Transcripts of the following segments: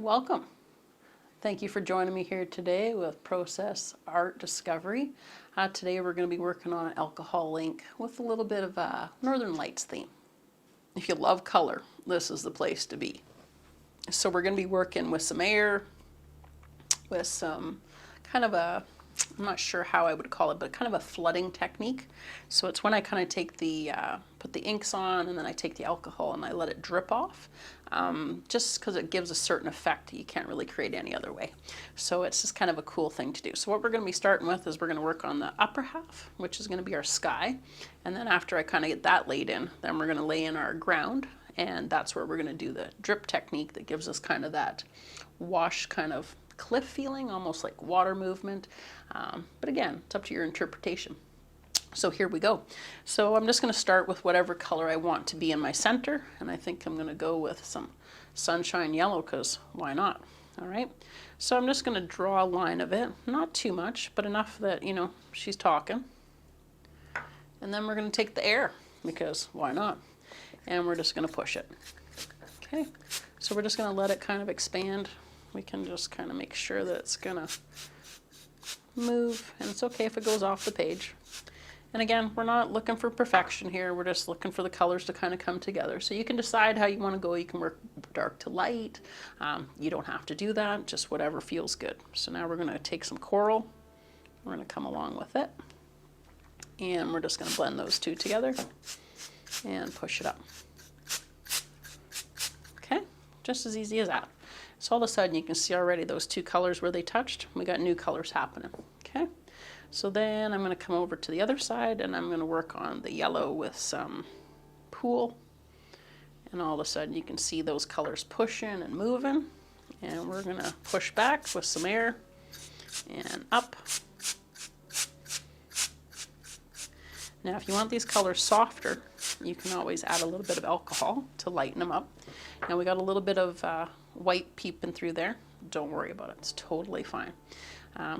Welcome. Thank you for joining me here today with Process Art Discovery. Today we're going to be working on an alcohol ink with a little bit of a Northern Lights theme. If you love color, this is the place to be. So we're going to be working with some air, with some kind of a, I'm not sure how I would call it, but kind of a flooding technique. So it's when I kind of take the, put the inks on and then I take the alcohol and I let it drip off. Just because it gives a certain effect you can't really create any other way. So it's just kind of a cool thing to do. So what we're going to be starting with is we're going to work on the upper half, which is going to be our sky. And then after I kind of get that laid in, then we're going to lay in our ground. And that's where we're going to do the drip technique that gives us kind of that wash kind of cliff feeling, almost like water movement. But again, it's up to your interpretation. So here we go. So I'm just going to start with whatever color I want to be in my center. And I think I'm going to go with some sunshine yellow because why not? All right. So I'm just going to draw a line of it. Not too much, but enough that, you know, she's talking. And then we're going to take the air because why not? And we're just going to push it. Okay. So we're just going to let it kind of expand. We can just kind of make sure that it's going to move. And it's okay if it goes off the page. And again, we're not looking for perfection here. We're just looking for the colors to kind of come together. So you can decide how you want to go. You can work dark to light. You don't have to do that, just whatever feels good. So now we're going to take some coral. We're going to come along with it. And we're just going to blend those two together and push it up. Okay, just as easy as that. So all of a sudden you can see already those two colors where they touched. We got new colors happening. Okay. So then I'm going to come over to the other side and I'm going to work on the yellow with some pool. And all of a sudden you can see those colors pushing and moving. And we're going to push back with some air and up. Now if you want these colors softer, you can always add a little bit of alcohol to lighten them up. Now we got a little bit of white peeping through there. Don't worry about it, it's totally fine.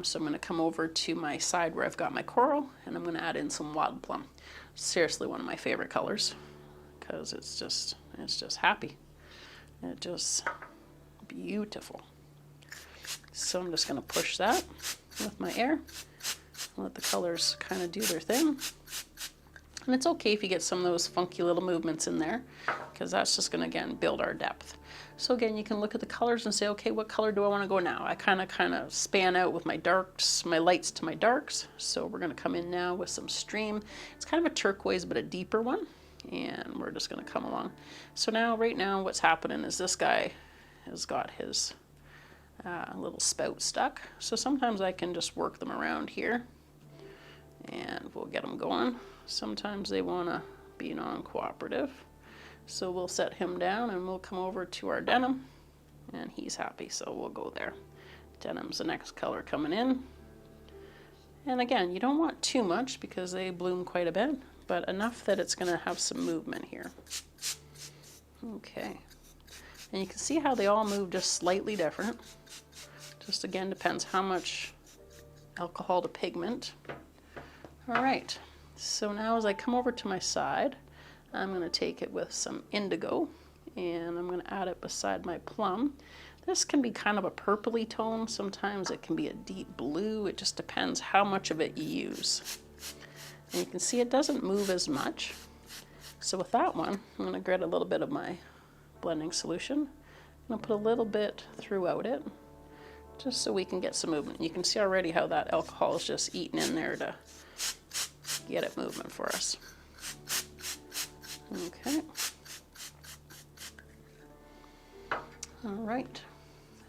So I'm going to come over to my side where I've got my coral and I'm going to add in some wild plum. Seriously one of my favorite colors because it's just happy. It's just beautiful. So I'm just going to push that with my air. Let the colors kind of do their thing. And it's okay if you get some of those funky little movements in there because that's just going to, again, build our depth. So again, you can look at the colors and say, okay, what color do I want to go now? I kind of span out with my darks, my lights to my darks. So we're going to come in now with some stream. It's kind of a turquoise, but a deeper one. And we're just going to come along. So now, right now, what's happening is this guy has got his little spout stuck. So sometimes I can just work them around here and we'll get them going. Sometimes they want to be non-cooperative. So we'll set him down and we'll come over to our denim and he's happy, so we'll go there. Denim's the next color coming in. And again, you don't want too much because they bloom quite a bit, but enough that it's going to have some movement here. Okay. And you can see how they all move just slightly different. Just again depends how much alcohol to pigment. All right. So now as I come over to my side, I'm going to take it with some indigo and I'm going to add it beside my plum. This can be kind of a purpley tone. Sometimes it can be a deep blue. It just depends how much of it you use. And you can see it doesn't move as much. So with that one, I'm going to get a little bit of my blending solution. I'm going to put a little bit throughout it just so we can get some movement. You can see already how that alcohol is just eating in there to get it moving for us. Okay. All right.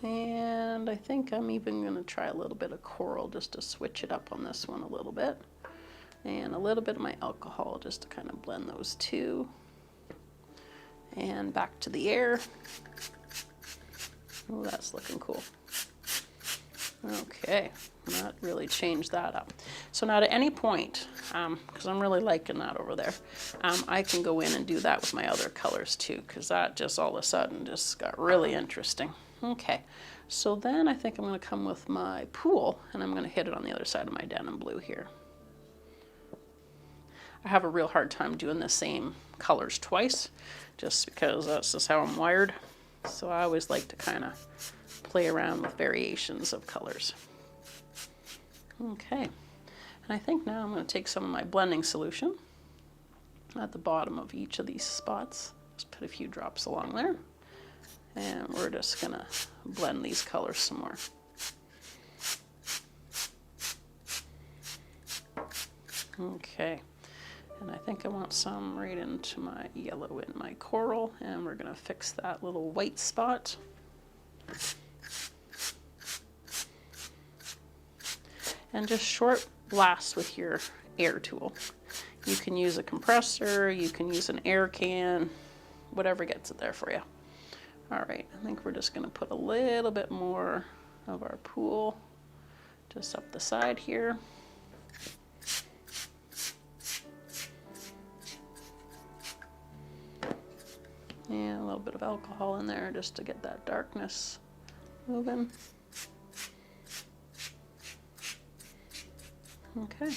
And I think I'm even going to try a little bit of coral just to switch it up on this one a little bit. And a little bit of my alcohol just to kind of blend those two. And back to the air. Oh, that's looking cool. Okay, that really changed that up. So now at any point, because I'm really liking that over there, I can go in and do that with my other colors too, because that just all of a sudden just got really interesting. Okay, so then I think I'm going to come with my pool and I'm going to hit it on the other side of my denim blue here. I have a real hard time doing the same colors twice, just because that's just how I'm wired. So I always like to kind of play around with variations of colors. Okay, and I think now I'm going to take some of my blending solution at the bottom of each of these spots. Just put a few drops along there. And we're just going to blend these colors some more. Okay, and I think I want some right into my yellow in my coral, and we're going to fix that little white spot. And just short blast with your air tool. You can use a compressor, you can use an air can, whatever gets it there for you. All right, I think we're just going to put a little bit more of our pool just up the side here. And a little bit of alcohol in there just to get that darkness moving. Okay.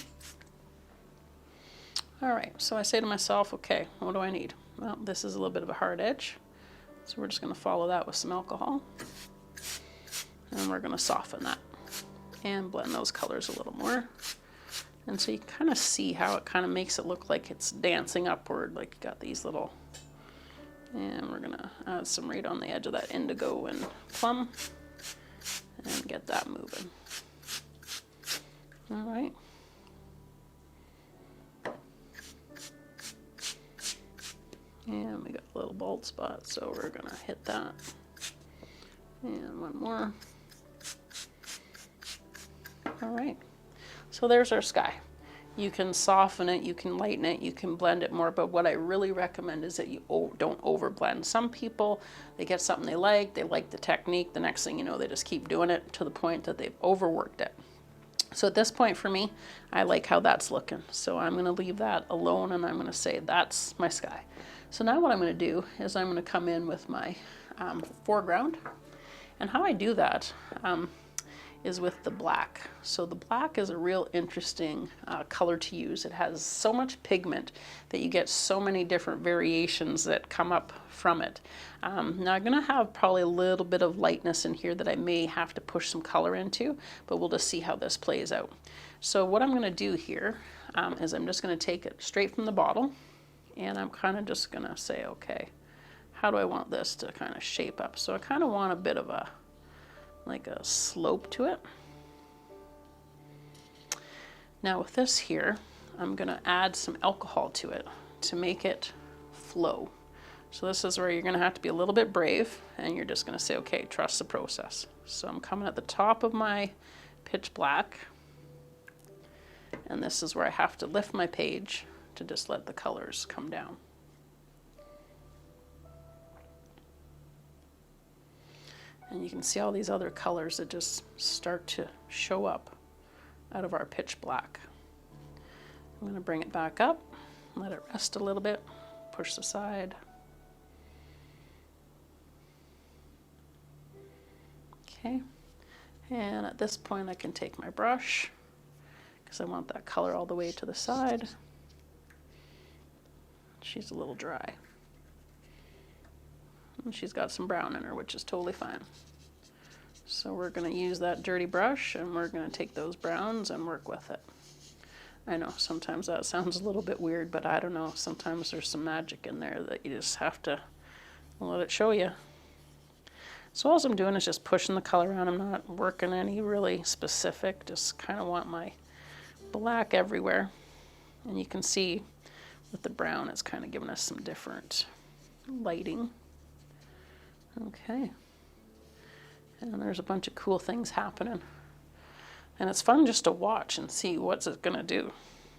All right, so I say to myself, okay, what do I need? Well, this is a little bit of a hard edge, so we're just going to follow that with some alcohol. And we're going to soften that and blend those colors a little more. And so you kind of see how it kind of makes it look like it's dancing upward, like you got these little. And we're gonna add some right on the edge of that indigo and plum and get that moving. All right. And we got a little bald spot, so we're gonna hit that. And one more. All right. So there's our sky. You can soften it, you can lighten it, you can blend it more, but what I really recommend is that you don't overblend. Some people, they get something they like the technique, the next thing you know, they just keep doing it to the point that they've overworked it. So at this point for me, I like how that's looking. So I'm gonna leave that alone and I'm gonna say that's my sky. So now what I'm gonna do is I'm gonna come in with my foreground. And how I do that, is with the black. So the black is a real interesting color to use. It has so much pigment that you get so many different variations that come up from it. Now I'm gonna have probably a little bit of lightness in here that I may have to push some color into, but we'll just see how this plays out. So what I'm gonna do here is I'm just gonna take it straight from the bottle, and I'm kind of just gonna say, okay, how do I want this to kind of shape up? So I kind of want a bit of a like a slope to it. Now with this here, I'm gonna add some alcohol to it to make it flow. So this is where you're gonna have to be a little bit brave, and you're just gonna say, okay, trust the process. So I'm coming at the top of my pitch black, and this is where I have to lift my page to just let the colors come down. And you can see all these other colors that just start to show up out of our pitch black. I'm going to bring it back up, let it rest a little bit, push aside. Okay, and at this point I can take my brush because I want that color all the way to the side. She's a little dry. And she's got some brown in her, which is totally fine. So we're going to use that dirty brush and we're going to take those browns and work with it. I know sometimes that sounds a little bit weird, but I don't know. Sometimes there's some magic in there that you just have to let it show you. So all I'm doing is just pushing the color around. I'm not working any really specific, just kind of want my black everywhere. And you can see with the brown, it's kind of giving us some different lighting. Okay, and there's a bunch of cool things happening. And it's fun just to watch and see what's it gonna do,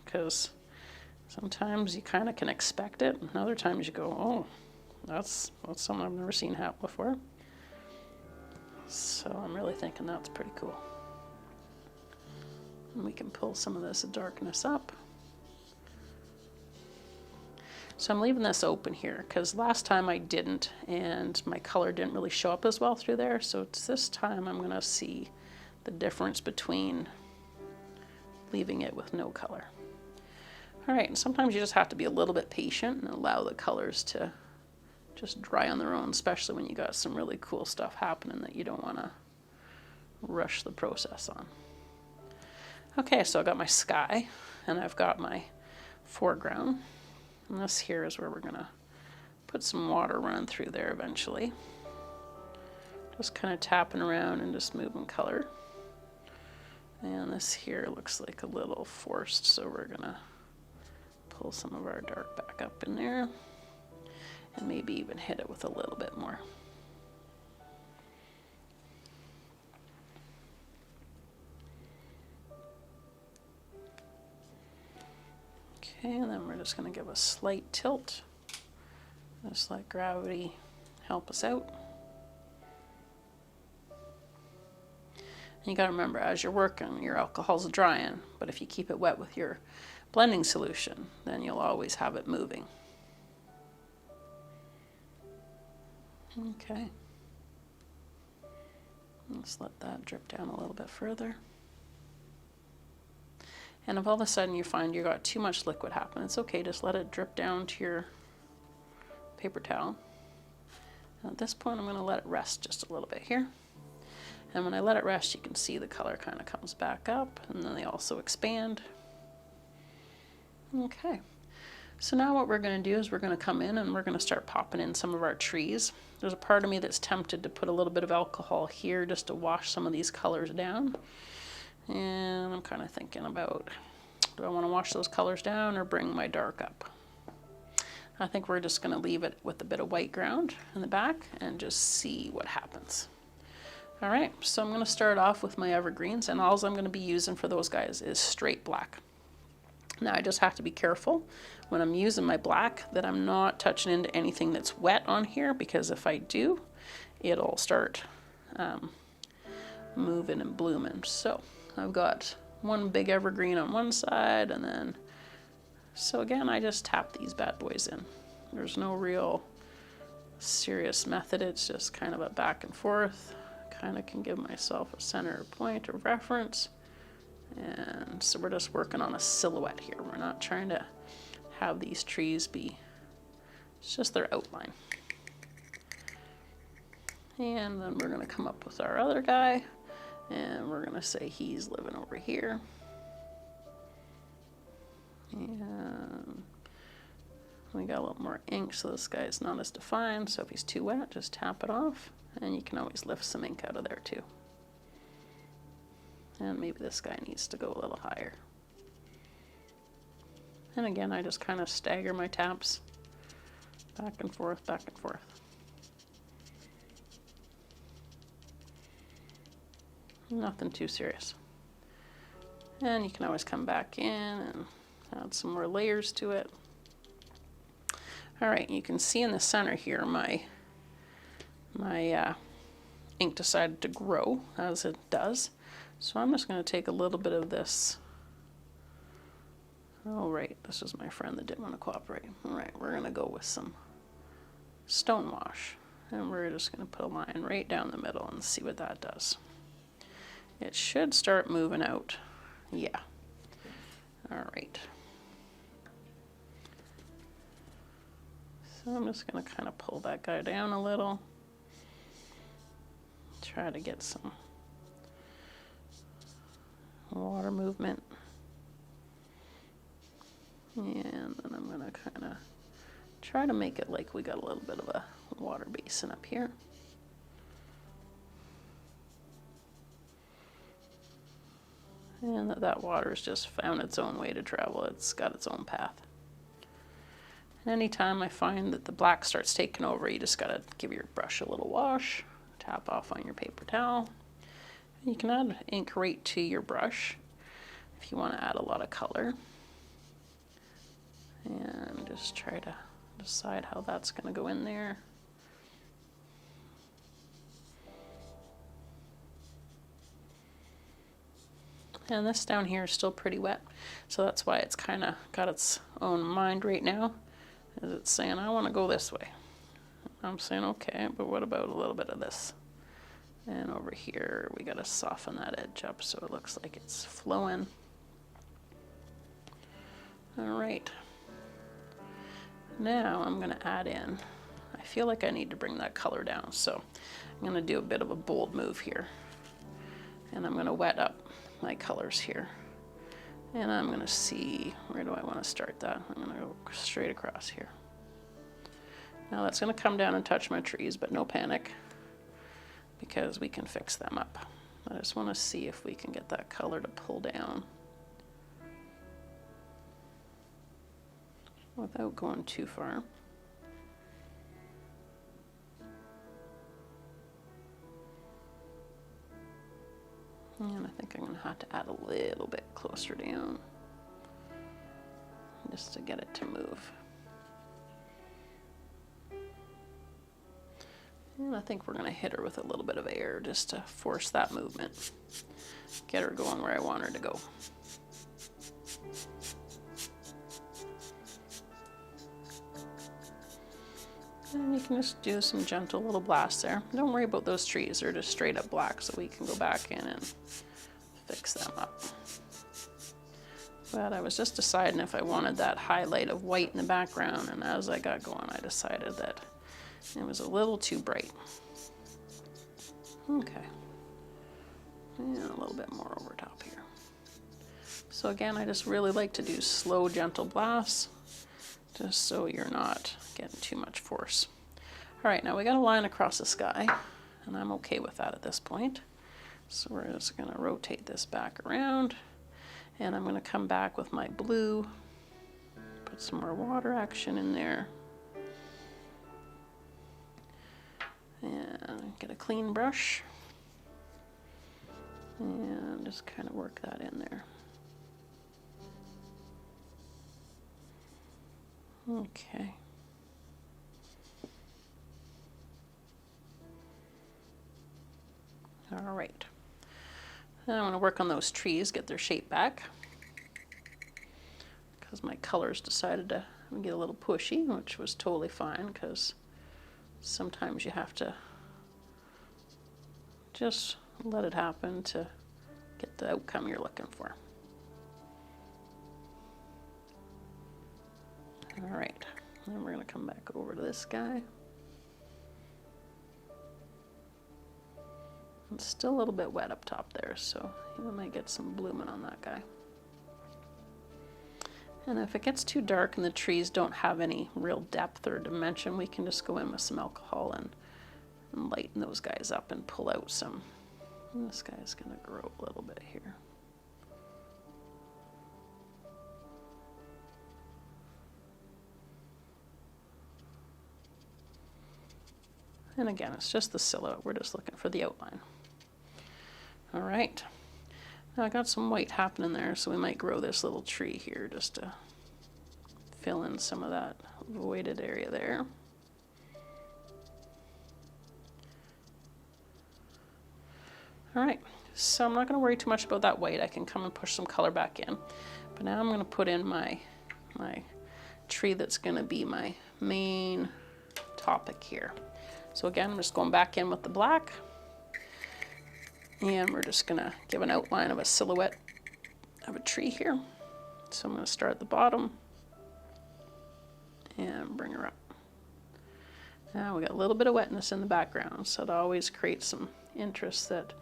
because sometimes you kind of can expect it, and other times you go, oh, that's something I've never seen happen before. So I'm really thinking that's pretty cool. And we can pull some of this darkness up. So I'm leaving this open here because last time I didn't, and my color didn't really show up as well through there. So it's this time I'm gonna see the difference between leaving it with no color. All right, and sometimes you just have to be a little bit patient and allow the colors to just dry on their own, especially when you got some really cool stuff happening that you don't want to rush the process on. Okay, so I got my sky and I've got my foreground. And this here is where we're going to put some water running through there eventually. Just kind of tapping around and just moving color. And this here looks like a little forced, so we're going to pull some of our dark back up in there and maybe even hit it with a little bit more. Okay, and then we're just going to give a slight tilt. Just let gravity help us out. And you got to remember, as you're working, your alcohol's drying, but if you keep it wet with your blending solution, then you'll always have it moving. Okay. Let's let that drip down a little bit further. And if all of a sudden you find you got too much liquid happen, it's okay, just let it drip down to your paper towel. And at this point I'm going to let it rest just a little bit here. And when I let it rest, you can see the color kind of comes back up, and then they also expand. Okay, so now what we're going to do is we're going to come in and we're going to start popping in some of our trees. There's a part of me that's tempted to put a little bit of alcohol here just to wash some of these colors down. And I'm kind of thinking about, do I want to wash those colors down or bring my dark up? I think we're just going to leave it with a bit of white ground in the back and just see what happens. All right, so I'm going to start off with my evergreens, and all I'm going to be using for those guys is straight black. Now I just have to be careful when I'm using my black that I'm not touching into anything that's wet on here, because if I do, it'll start moving and blooming. So I've got one big evergreen on one side, and then, so again, I just tap these bad boys in. There's no real serious method, it's just kind of a back and forth. Kind of can give myself a center point of reference. And so we're just working on a silhouette here. We're not trying to have these trees be, it's just their outline. And then we're going to come up with our other guy, and we're going to say he's living over here. And we got a little more ink, so this guy's not as defined. So if he's too wet, just tap it off. And you can always lift some ink out of there too. And maybe this guy needs to go a little higher. And again, I just kind of stagger my taps back and forth, back and forth. Nothing too serious. And you can always come back in and add some more layers to it. All right, you can see in the center here my ink decided to grow as it does. So I'm just going to take a little bit of this. Oh, right, this was my friend that didn't want to cooperate. All right, we're going to go with some stone wash. And we're just going to put a line right down the middle and see what that does. It should start moving out. Yeah. All right. So I'm just going to kind of pull that guy down a little. Try to get some water movement. And then I'm going to kind of try to make it like we got a little bit of a water basin up here. And that water's just found its own way to travel. It's got its own path. And anytime I find that the black starts taking over, you just got to give your brush a little wash. Tap off on your paper towel. You can add ink right to your brush if you want to add a lot of color. And just try to decide how that's going to go in there. And this down here is still pretty wet, so that's why it's kind of got its own mind right now. Is it's saying, I want to go this way. I'm saying, okay, but what about a little bit of this? And over here, we got to soften that edge up so it looks like it's flowing. All right. Now I'm going to add in, I feel like I need to bring that color down. So I'm going to do a bit of a bold move here. And I'm going to wet up my colors here. And I'm going to see, where do I want to start that? I'm going to go straight across here. Now that's going to come down and touch my trees, but no panic, because we can fix them up. I just want to see if we can get that color to pull down without going too far. And I think I'm going to have to add a little bit closer down just to get it to move. And I think we're going to hit her with a little bit of air just to force that movement. Get her going where I want her to go. And you can just do some gentle little blasts there. Don't worry about those trees. They're just straight up black, so we can go back in and fix them up. But I was just deciding if I wanted that highlight of white in the background, and as I got going, I decided that it was a little too bright. Okay. And a little bit more over top here. So again, I just really like to do slow, gentle blasts, just so you're not getting too much force. All right, now we got a line across the sky, and I'm okay with that at this point. So we're just going to rotate this back around, and I'm going to come back with my blue, put some more water action in there, and get a clean brush, and just kind of work that in there. Okay. All right. Now I want to work on those trees, get their shape back, because my colors decided to get a little pushy, which was totally fine, because sometimes you have to just let it happen to get the outcome you're looking for. All right, then we're going to come back over to this guy. It's still a little bit wet up top there, so you might get some blooming on that guy. And if it gets too dark and the trees don't have any real depth or dimension, we can just go in with some alcohol and lighten those guys up and pull out some. And this guy's going to grow a little bit here. And again, it's just the silhouette. We're just looking for the outline. All right. Now I got some white happening there, so we might grow this little tree here just to fill in some of that voided area there. All right, so I'm not going to worry too much about that white. I can come and push some color back in. But now I'm going to put in my tree that's going to be my main topic here. So again, I'm just going back in with the black, and we're just going to give an outline of a silhouette of a tree here. So I'm going to start at the bottom and bring her up. Now we got a little bit of wetness in the background, so it always creates some interest that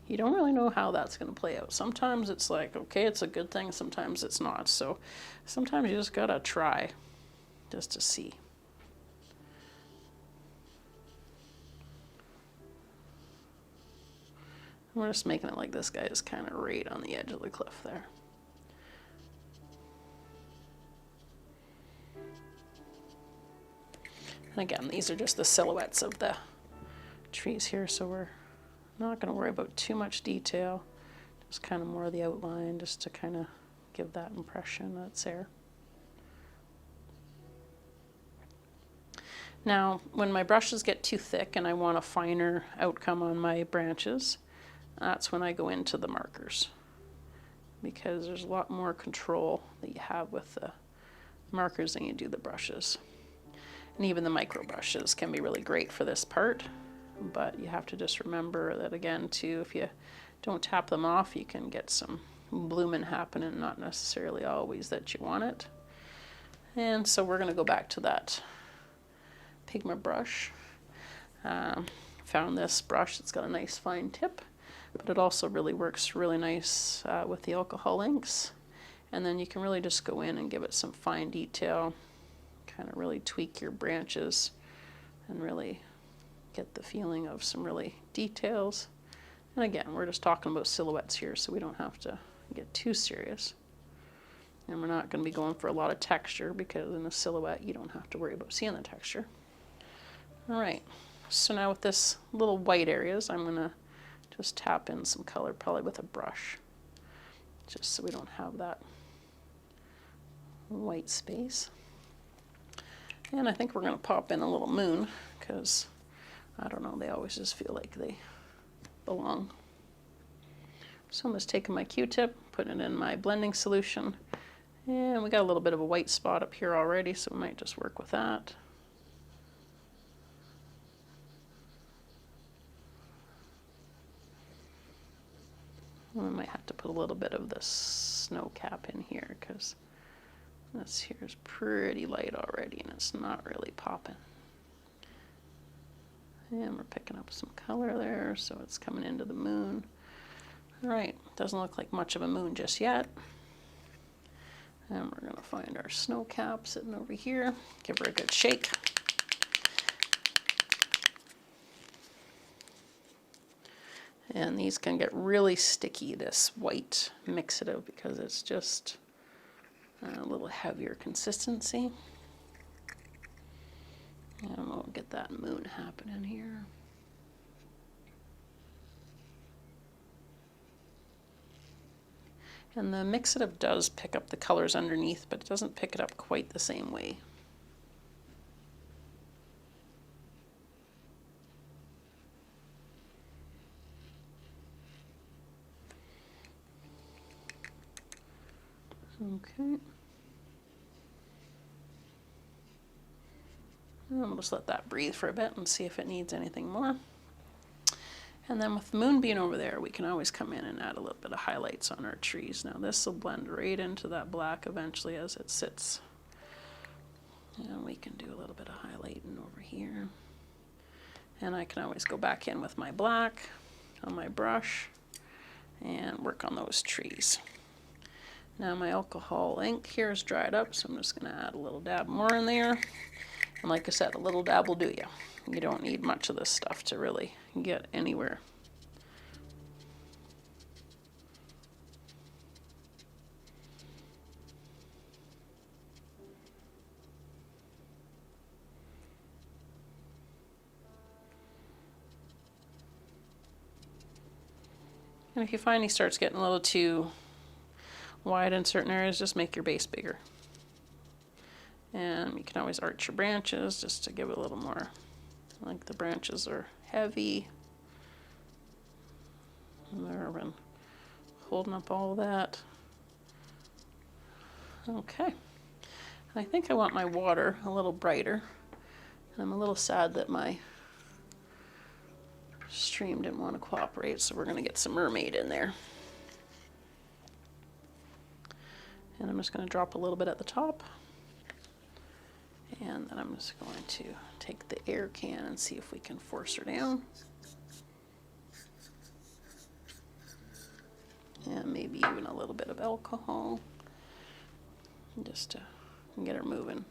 you don't really know how that's going to play out. Sometimes it's like, okay, it's a good thing, sometimes it's not. So sometimes you just got to try just to see. We're just making it like this guy is kind of right on the edge of the cliff there. And again, these are just the silhouettes of the trees here, so we're not going to worry about too much detail. Just kind of more of the outline, just to kind of give that impression that's there. Now, when my brushes get too thick and I want a finer outcome on my branches, that's when I go into the markers, because there's a lot more control that you have with the markers than you do the brushes. And even the micro brushes can be really great for this part, but you have to just remember that again too, if you don't tap them off, you can get some blooming happening, not necessarily always that you want it. And so we're going to go back to that pigment brush. Found this brush, it's got a nice fine tip, but it also really works really nice with the alcohol inks. And then you can really just go in and give it some fine detail, kind of really tweak your branches and really get the feeling of some really details. And again, we're just talking about silhouettes here, so we don't have to get too serious. And we're not going to be going for a lot of texture, because in a silhouette you don't have to worry about seeing the texture. All right, so now with this little white areas, I'm going to just tap in some color, probably with a brush, just so we don't have that white space. And I think we're going to pop in a little moon, because I don't know, they always just feel like they belong. So I'm just taking my Q-tip, putting it in my blending solution, and we got a little bit of a white spot up here already, so we might just work with that. We might have to put a little bit of the snow cap in here, because this here is pretty light already and it's not really popping. And we're picking up some color there, so it's coming into the moon. All right, doesn't look like much of a moon just yet. And we're gonna find our snow cap sitting over here, give her a good shake. And these can get really sticky, this white mixative, because it's just a little heavier consistency. And we'll get that moon happening here. And the mixative does pick up the colors underneath, but it doesn't pick it up quite the same way. Okay. And we'll just let that breathe for a bit and see if it needs anything more. And then with the moon being over there, we can always come in and add a little bit of highlights on our trees. Now this will blend right into that black eventually as it sits. And we can do a little bit of highlighting over here. And I can always go back in with my black on my brush and work on those trees. Now my alcohol ink here is dried up, so I'm just going to add a little dab more in there. And like I said, a little dab will do you. You don't need much of this stuff to really get anywhere. And if you find he starts getting a little too wide in certain areas, just make your base bigger. And you can always arch your branches just to give it a little more, like the branches are heavy. And they're been holding up all that. Okay. I think I want my water a little brighter. And I'm a little sad that my stream didn't want to cooperate, so we're going to get some mermaid in there. And I'm just going to drop a little bit at the top. And then I'm just going to take the air can and see if we can force her down. And maybe even a little bit of alcohol, just to get her moving.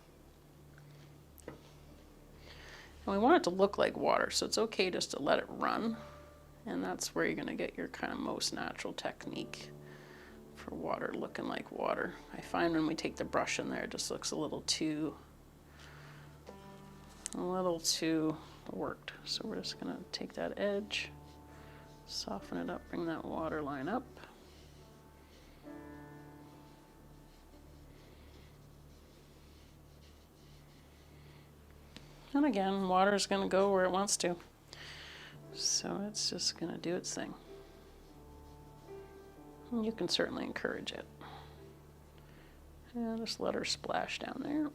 And we want it to look like water, so it's okay just to let it run. And that's where you're going to get your kind of most natural technique for water looking like water. I find when we take the brush in there, it just looks a little too worked. So we're just going to take that edge, soften it up, bring that water line up. And again, water is going to go where it wants to. So it's just going to do its thing. And you can certainly encourage it. And just let her splash down there.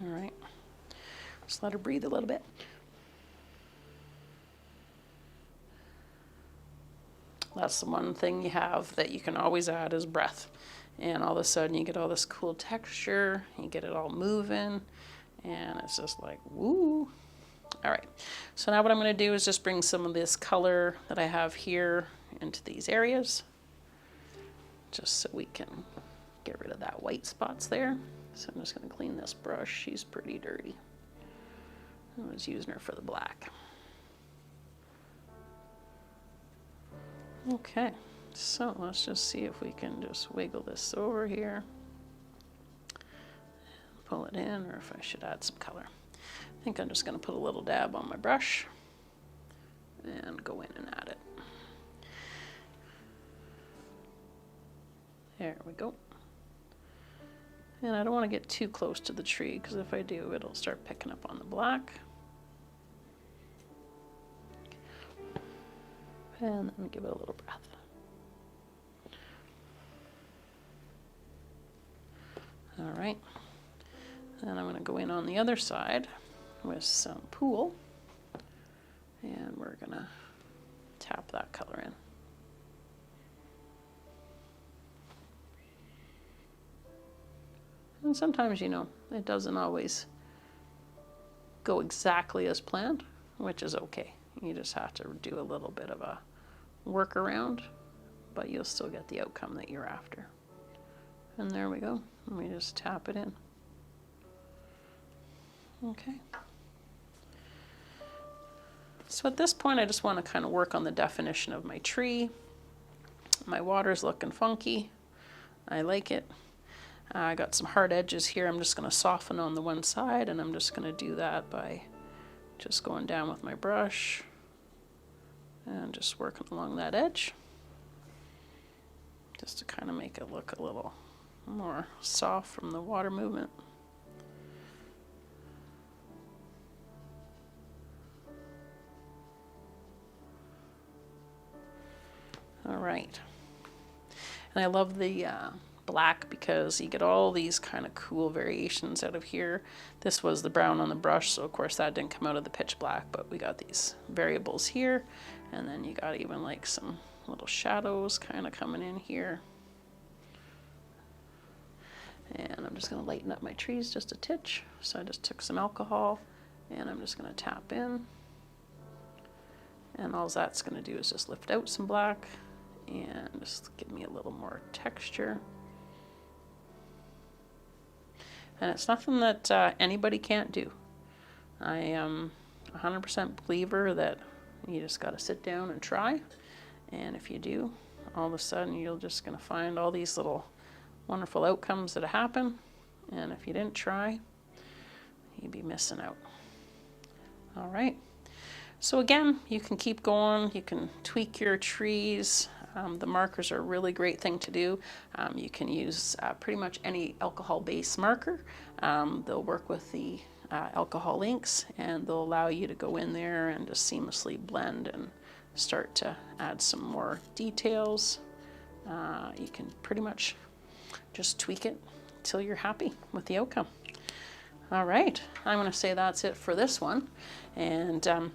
All right. Just let her breathe a little bit. That's the one thing you have that you can always add is breath. And all of a sudden you get all this cool texture, you get it all moving, and it's just like, woo. All right, so now what I'm going to do is just bring some of this color that I have here into these areas, just so we can get rid of that white spots there. So I'm just going to clean this brush. She's pretty dirty. I was using her for the black. Okay, so let's just see if we can just wiggle this over here, pull it in, or if I should add some color. I think I'm just going to put a little dab on my brush and go in and add it. There we go. And I don't want to get too close to the tree, because if I do, it'll start picking up on the black. And then give it a little breath. All right. Then I'm going to go in on the other side with some pool, and we're going to tap that color in. And sometimes, you know, it doesn't always go exactly as planned, which is okay. You just have to do a little bit of a workaround, but you'll still get the outcome that you're after. And there we go. Let me just tap it in. Okay. So at this point, I just want to kind of work on the definition of my tree. My water's looking funky. I like it. I got some hard edges here. I'm just going to soften on the one side, and I'm just going to do that by just going down with my brush and just working along that edge, just to kind of make it look a little more soft from the water movement. All right. And I love the black, because you get all these kind of cool variations out of here. This was the brown on the brush, so of course that didn't come out of the pitch black, but we got these variables here, and then you got even like some little shadows kind of coming in here. And I'm just going to lighten up my trees just a titch. So I just took some alcohol, and I'm just going to tap in, and all that's going to do is just lift out some black and just give me a little more texture. And it's nothing that anybody can't do. I am 100% believer that you just got to sit down and try. And if you do, all of a sudden you're just going to find all these little wonderful outcomes that happen. And if you didn't try, you'd be missing out. All right. So again, you can keep going. You can tweak your trees. The markers are a really great thing to do. You can use pretty much any alcohol-based marker. They'll work with the alcohol inks, and they'll allow you to go in there and just seamlessly blend and start to add some more details. You can pretty much just tweak it until you're happy with the outcome. All right, I'm going to say that's it for this one. And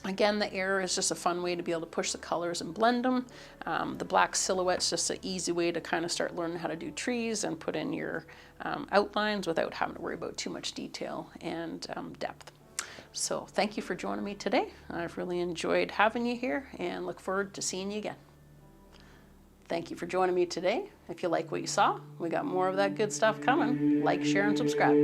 again, the air is just a fun way to be able to push the colors and blend them. The black silhouette's just an easy way to kind of start learning how to do trees and put in your outlines without having to worry about too much detail and depth. So thank you for joining me today. I've really enjoyed having you here and look forward to seeing you again. Thank you for joining me today. If you like what you saw, we got more of that good stuff coming. Like, share, and subscribe.